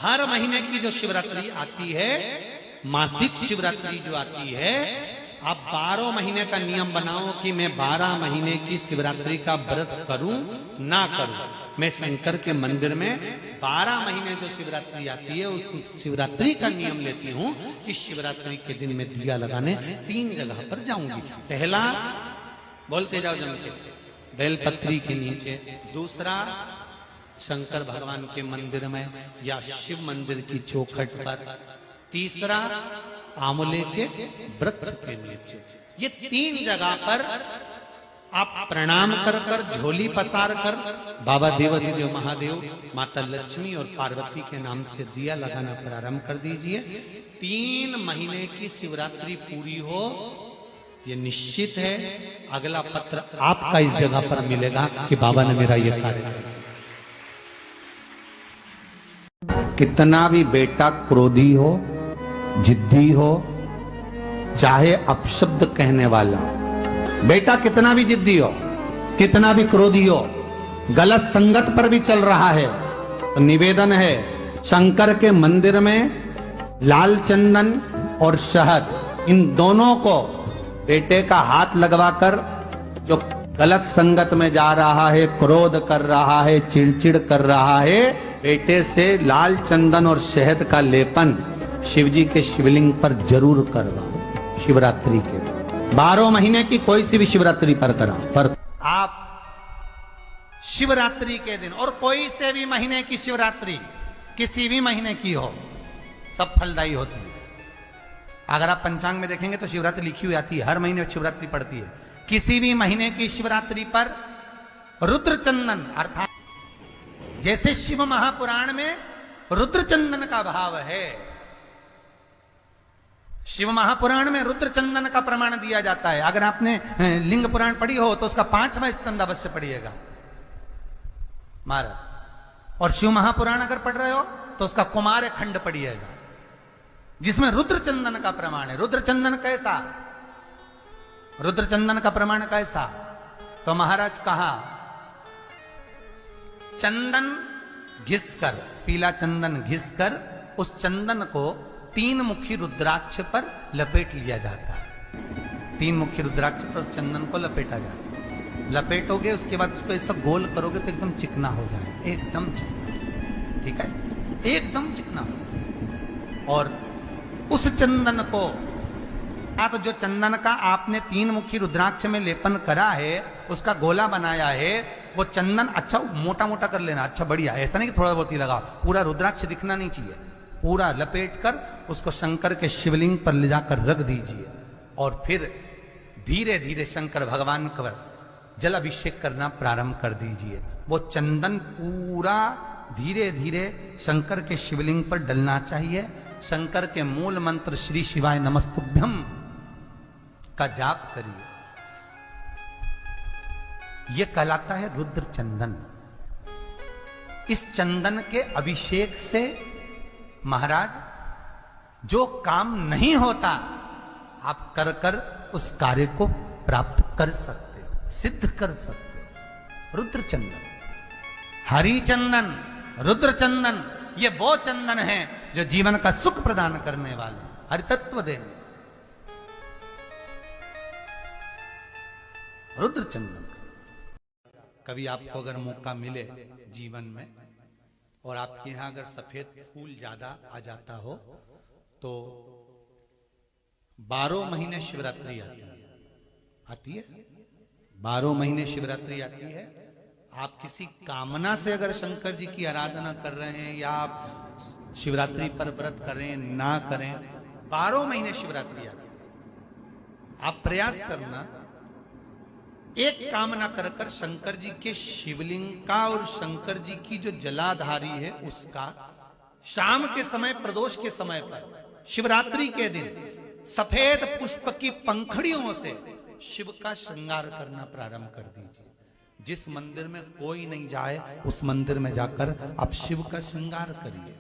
हर महीने की जो शिवरात्रि आती है, मासिक शिवरात्रि जो आती है, आप 12 महीने का नियम बनाओ कि मैं 12 महीने की शिवरात्रि का व्रत करूं ना करूं। मैं शंकर के मंदिर में 12 महीने जो शिवरात्रि आती है उस शिवरात्रि का नियम लेती हूं कि शिवरात्रि के दिन में दिया लगाने 3 जगह पर जाऊंगी। पहला, बोलते जाओ जम के, बेलपत्री के नीचे। दूसरा, शंकर भगवान के मंदिर में या शिव मंदिर की चौखट पर। तीसरा, आंवले के वृक्ष के नीचे। ये 3 जगह पर आप प्रणाम कर कर, झोली पसार कर बाबा देवाधिदेव महादेव, माता लक्ष्मी और पार्वती के नाम से दिया लगाना प्रारंभ कर दीजिए। 3 महीने की शिवरात्रि पूरी हो, ये निश्चित है अगला पत्र आपका इस जगह पर मिलेगा कि बाबा ने मेरा ये कार्य किया। कितना भी बेटा क्रोधी हो, जिद्दी हो, चाहे अपशब्द कहने वाला बेटा कितना भी जिद्दी हो, कितना भी क्रोधी हो, गलत संगत पर भी चल रहा है, तो निवेदन है शंकर के मंदिर में लाल चंदन और शहद, इन दोनों को बेटे का हाथ लगवाकर, जो गलत संगत में जा रहा है, क्रोध कर रहा है, चिड़चिड़ कर रहा है, बेटे से लाल चंदन और शहद का लेपन शिवजी के शिवलिंग पर जरूर करवाओ। शिवरात्रि के 12 महीने की कोई सी भी शिवरात्रि पर करा, पर आप शिवरात्रि के दिन और कोई से भी महीने की शिवरात्रि, किसी भी महीने की हो, सब फलदायी होती है। अगर आप पंचांग में देखेंगे तो शिवरात्रि लिखी हुई आती है, हर महीने शिवरात्रि पड़ती है। किसी भी महीने की शिवरात्रि पर रुद्र चंदन, अर्थात जैसे शिव महापुराण में रुद्र चंदन का भाव है, शिव महापुराण में रुद्र चंदन का प्रमाण दिया जाता है। अगर आपने लिंग पुराण पढ़ी हो तो उसका 5वां स्कंद अवश्य पढ़िएगा महाराज, और शिव महापुराण अगर पढ़ रहे हो तो उसका कुमार खंड पढ़िएगा, जिसमें रुद्र चंदन का प्रमाण है। रुद्र चंदन कैसा, रुद्र चंदन का प्रमाण कैसा, तो महाराज कहा चंदन घिसकर, पीला चंदन घिसकर उस चंदन को 3 मुखी रुद्राक्ष पर लपेट लिया जाता है। 3 मुखी रुद्राक्ष पर उस चंदन को लपेटा जाता है। लपेटोगे उसके बाद उसको ऐसा गोल करोगे तो एकदम चिकना हो जाए, एकदम चिकना, ठीक है, एकदम चिकना। और उस चंदन को, तो जो चंदन का आपने 3 मुखी रुद्राक्ष में लेपन करा है, उसका गोला बनाया है, वो चंदन अच्छा मोटा मोटा कर लेना, अच्छा बढ़िया, ऐसा नहीं कि थोड़ा बहुत ही लगाओ, पूरा रुद्राक्ष दिखना नहीं चाहिए, पूरा लपेट कर उसको शंकर के शिवलिंग पर ले जाकर रख दीजिए। और फिर धीरे धीरे शंकर भगवान का जलाभिषेक करना प्रारंभ कर दीजिए। वो चंदन पूरा धीरे धीरे शंकर के शिवलिंग पर डलना चाहिए। शंकर के मूल मंत्र श्री शिवाय नमस्तुभ्यम का जाप करिए। यह कहलाता है रुद्र चंदन। इस चंदन के अभिषेक से महाराज जो काम नहीं होता, आप कर कर उस कार्य को प्राप्त कर सकते हो, सिद्ध कर सकते हो। रुद्र चंदन, हरि चंदन, रुद्र चंदन, ये वो चंदन है जो जीवन का सुख प्रदान करने वाले, हरि तत्व देने। रुद्र चंदन। कभी आपको अगर मौका मिले जीवन में और आपके यहां अगर सफेद फूल ज्यादा आ जाता हो तो 12 महीने शिवरात्रि आती है 12 महीने शिवरात्रि आती है। आप किसी कामना से अगर शंकर जी की आराधना कर रहे हैं या आप शिवरात्रि पर व्रत करें ना करें, 12 महीने शिवरात्रि आती है। आप प्रयास करना, एक कामना कर कर शंकर जी के शिवलिंग का और शंकर जी की जो जलाधारी है उसका शाम के समय, प्रदोष के समय पर, शिवरात्रि के दिन सफेद पुष्प की पंखड़ियों से शिव का श्रृंगार करना प्रारंभ कर दीजिए। जिस मंदिर में कोई नहीं जाए उस मंदिर में जाकर आप शिव का श्रृंगार करिए,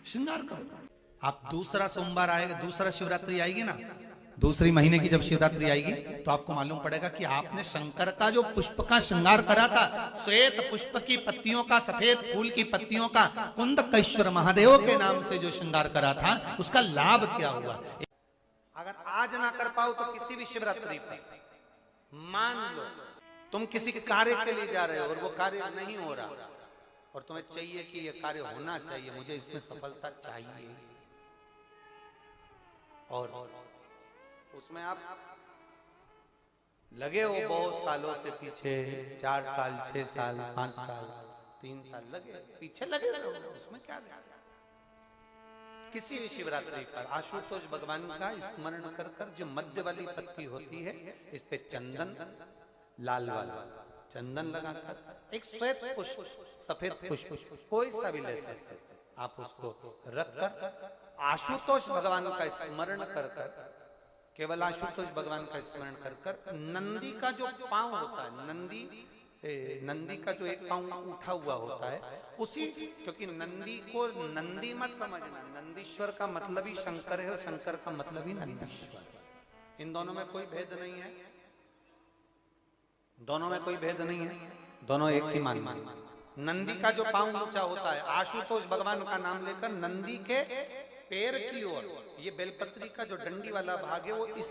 श्रृंगार करो। आप दूसरा सोमवार आएगा, दूसरा शिवरात्रि आएगी ना, दूसरी महीने की जब शिवरात्रि आएगी तो आपको मालूम पड़ेगा कि आपने शंकर का जो पुष्प का श्रृंगार करा था, श्वेत पुष्प की पत्तियों का, सफेद फूल की पत्तियों का, कुंदकेश्वर महादेव के नाम से जो श्रृंगार करा था, उसका लाभ क्या हुआ। अगर आज ना कर पाओ तो किसी भी शिवरात्रि पर मान लो तुम किसी कार्य के लिए जा रहे हो और वो कार्य नहीं हो रहा और तुम्हें चाहिए कि ये कार्य होना चाहिए, मुझे इसमें सफलता चाहिए, और उसमें आप लगे हो बहुत सालों से पीछे, 4 साल 6 साल 5 साल 3 साल लगे पीछे लगे रहो, उसमें क्या है। किसी भी शिवरात्रि पर आशुतोष भगवान का स्मरण कर कर जो मध्य वाली पत्ती होती है, इस पे चंदन, लाल वाला चंदन लगाकर एक श्वेत पुष्प, सफेद पुष्प कोई सा भी ले सकते, आप उसको रखकर आशुतोष भगवान का स्मरण कर कर, केवल आशुतोष भगवान का स्मरण कर कर, नंदी का जो पांव होता है, नंदी का जो एक पांव उठा हुआ होता है उसी, क्योंकि नंदी को नंदी मत समझना, नंदीश्वर का मतलब ही शंकर है और शंकर का मतलब ही नंदीश्वर, इन दोनों में कोई भेद नहीं है, दोनों में कोई भेद नहीं है, दोनों एक ही मान है। नंदी का जो पांव ऊंचा होता है, आशुतोष भगवान का नाम लेकर नंदी के पैर की ओर, ये बेलपत्री का जो डंडी वाला भाग है वो इस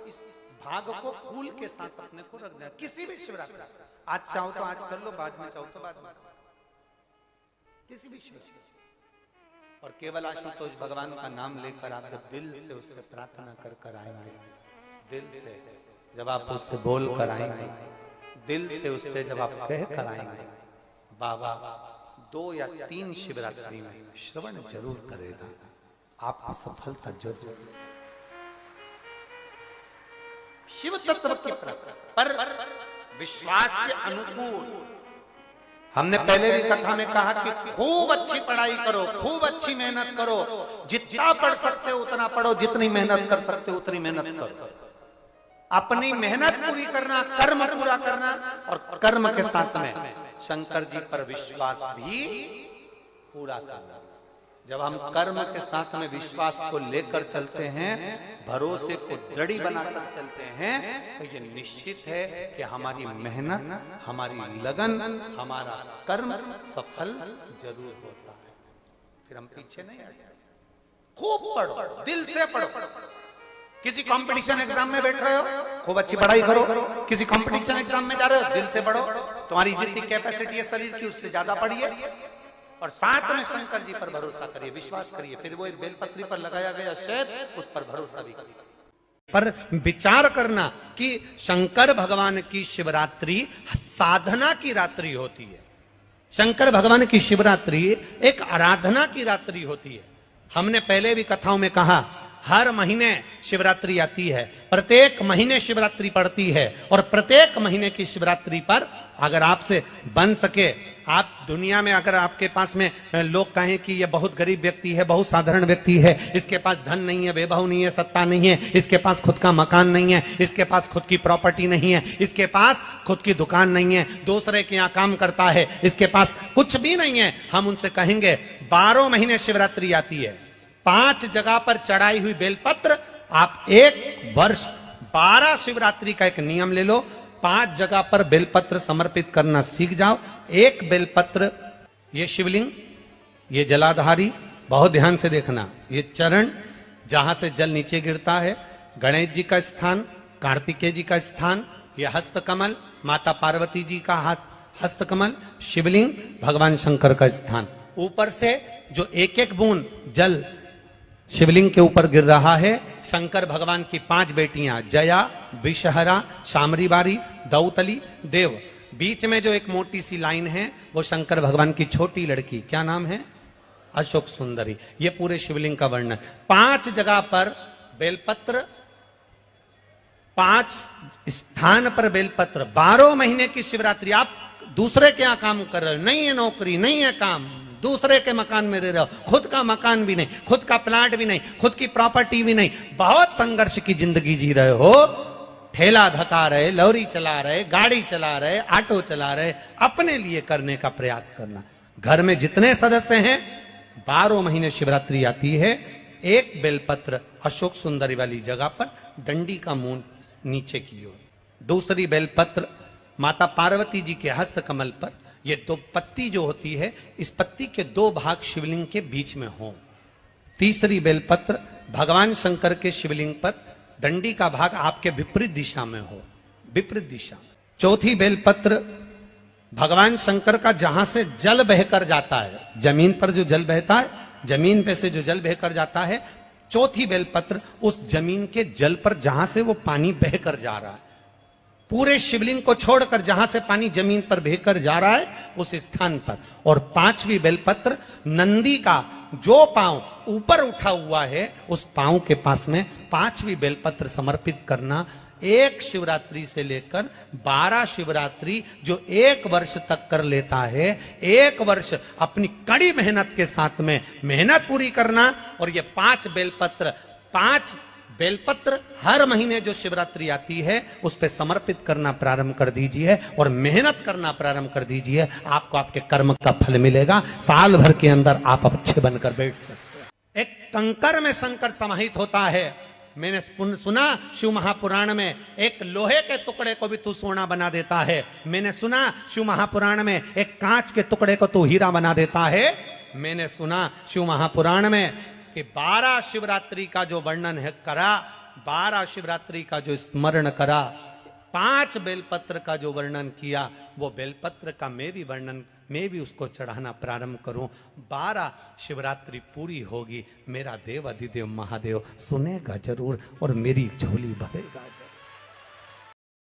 भाग को फूल के साथ अपने को रख देना। किसी भी शिवरात्रि, आज चाहो तो आज कर लो, बाद में चाहो तो बाद में, किसी भी शिवरात्रि, और केवल आशुतोष भगवान का नाम लेकर आप जब दिल से उससे प्रार्थना कर कर आएंगे, दिल से जब आप उससे बोल कर आएंगे, दिल से उससे जब आप कह कर आएंगे, बाबा 2 या 3 शिवरात्रि में श्रवण जरूर करेगा, आपको सफलता जरूर। शिव तत्व की पर विश्वास के अनुकूल, हमने पहले भी कथा में कहा कि खूब अच्छी पढ़ाई करो, खूब अच्छी मेहनत करो, जितना पढ़ सकते हो उतना पढ़ो, जितनी मेहनत कर सकते हो उतनी मेहनत करो, अपनी मेहनत पूरी करना, कर्म पूरा करना, और कर्म के साथ में शंकर जी पर विश्वास भी पूरा करना। जब हम कर्म के साथ में विश्वास को लेकर चलते हैं, भरोसे को दृढ़ बनाकर चलते हैं, तो ये निश्चित है कि हमारी मेहनत, हमारी लगन, हमारा कर्म सफल जरूर होता है। फिर हम पीछे नहीं हटते। खूब पढ़ो, दिल से पढ़ो। किसी कंपटीशन एग्जाम में बैठ रहे हो, खूब अच्छी पढ़ाई करो। किसी कंपटीशन एग्जाम में जा रहे हो, दिल से पढ़ो। तुम्हारी जितनी कैपेसिटी है शरीर की, उससे ज्यादा पढ़िए, और साथ में शंकर जी पर भरोसा करिए, विश्वास करिए। फिर वो एक बेलपत्री पर लगाया गया शहद, उस पर भरोसा भी करिए। पर विचार करना कि शंकर भगवान की शिवरात्रि साधना की रात्रि होती है। शंकर भगवान की शिवरात्रि एक आराधना की रात्रि होती है। हमने पहले भी कथाओं में कहा, हर महीने शिवरात्रि आती है, प्रत्येक महीने शिवरात्रि पड़ती है, और प्रत्येक महीने की शिवरात्रि पर अगर आपसे बन सके, आप दुनिया में अगर आपके पास में लोग कहें कि ये बहुत गरीब व्यक्ति है, बहुत साधारण व्यक्ति है, इसके पास धन नहीं है, वैभव नहीं है, सत्ता नहीं है, इसके पास खुद का मकान नहीं है, इसके पास खुद की प्रॉपर्टी नहीं है, इसके पास खुद की दुकान नहीं है, दूसरे के यहाँ काम करता है, इसके पास कुछ भी नहीं है, हम उनसे कहेंगे 12 महीने शिवरात्रि आती है, 5 जगह पर चढ़ाई हुई बेलपत्र, आप 1 वर्ष 12 शिवरात्रि का एक नियम ले लो, 5 जगह पर बेलपत्र समर्पित करना सीख जाओ। एक बेलपत्र, ये शिवलिंग, ये जलाधारी, बहुत ध्यान से देखना, ये चरण जहां से जल नीचे गिरता है, गणेश जी का स्थान, कार्तिकेय जी का स्थान, ये हस्तकमल, माता पार्वती जी का हस्तकमल, शिवलिंग, भगवान शंकर का स्थान। ऊपर से जो एक एक बूंद जल शिवलिंग के ऊपर गिर रहा है, शंकर भगवान की 5 बेटियां, जया, विषहरा, शामरीबारी, दौतली, देव। बीच में जो एक मोटी सी लाइन है, वो शंकर भगवान की छोटी लड़की, क्या नाम है? अशोक सुंदरी। ये पूरे शिवलिंग का वर्णन। 5 जगह पर बेलपत्र, 5 स्थान पर बेलपत्र, 12 महीने की शिवरात्रि। आप दूसरे के यहाँ काम कर रहे हो, नहीं है नौकरी, नहीं है काम, दूसरे के मकान में रह रहे हो, खुद का मकान भी नहीं, खुद का प्लाट भी नहीं, खुद की प्रॉपर्टी भी नहीं, बहुत संघर्ष की जिंदगी जी रहे हो, ठेला धका रहे, लॉरी चला रहे, गाड़ी चला रहे, ऑटो चला रहे, अपने लिए करने का प्रयास करना। घर में जितने सदस्य हैं, 12 महीने शिवरात्रि आती है, एक बेलपत्र अशोक सुंदरी वाली जगह पर डंडी का मुंह नीचे की ओर। दूसरी बेलपत्र माता पार्वती जी के हस्त कमल पर, ये दो पत्ती जो होती है, इस पत्ती के दो भाग शिवलिंग के बीच में हो। तीसरी बेलपत्र भगवान शंकर के शिवलिंग पर, डंडी का भाग आपके विपरीत दिशा में हो, विपरीत दिशा। चौथी बेलपत्र भगवान शंकर का जहां से जल बहकर जाता है, जमीन पर जो जल बहता है, जमीन पे से जो जल बहकर जाता है, चौथी बेलपत्र उस जमीन के जल पर जहां से वो पानी बहकर जा रहा है, पूरे शिवलिंग को छोड़कर जहां से पानी जमीन पर बहकर जा रहा है उस स्थान पर। और पांचवी बेलपत्र नंदी का जो पांव ऊपर उठा हुआ है उस पांव के पास में पांचवी बेलपत्र समर्पित करना। एक शिवरात्रि से लेकर 12 शिवरात्रि जो एक वर्ष तक कर लेता है, एक वर्ष अपनी कड़ी मेहनत के साथ में मेहनत पूरी करना। और ये 5 बेलपत्र हर महीने जो शिवरात्रि आती है उस पे समर्पित करना प्रारंभ कर दीजिए और मेहनत करना प्रारंभ कर दीजिए। आपको आपके कर्म का फल मिलेगा। साल भर के अंदर आप अच्छे बनकर बैठ सकते हैं। एक कंकर में शंकर समाहित होता है। मैंने सुना शिव महापुराण में एक लोहे के टुकड़े को भी तू सोना बना देता है। मैंने सुना शिव महापुराण में एक कांच के टुकड़े को तू हीरा बना देता है। मैंने सुना शिव महापुराण में कि 12 शिवरात्रि का जो वर्णन है करा, 12 शिवरात्रि का जो स्मरण करा, 5 बेलपत्र का जो वर्णन किया, वो बेलपत्र का मैं भी उसको चढ़ाना प्रारंभ करूं। 12 शिवरात्रि पूरी होगी, मेरा देव अधिदेव महादेव सुनेगा जरूर और मेरी झोली भरेगा।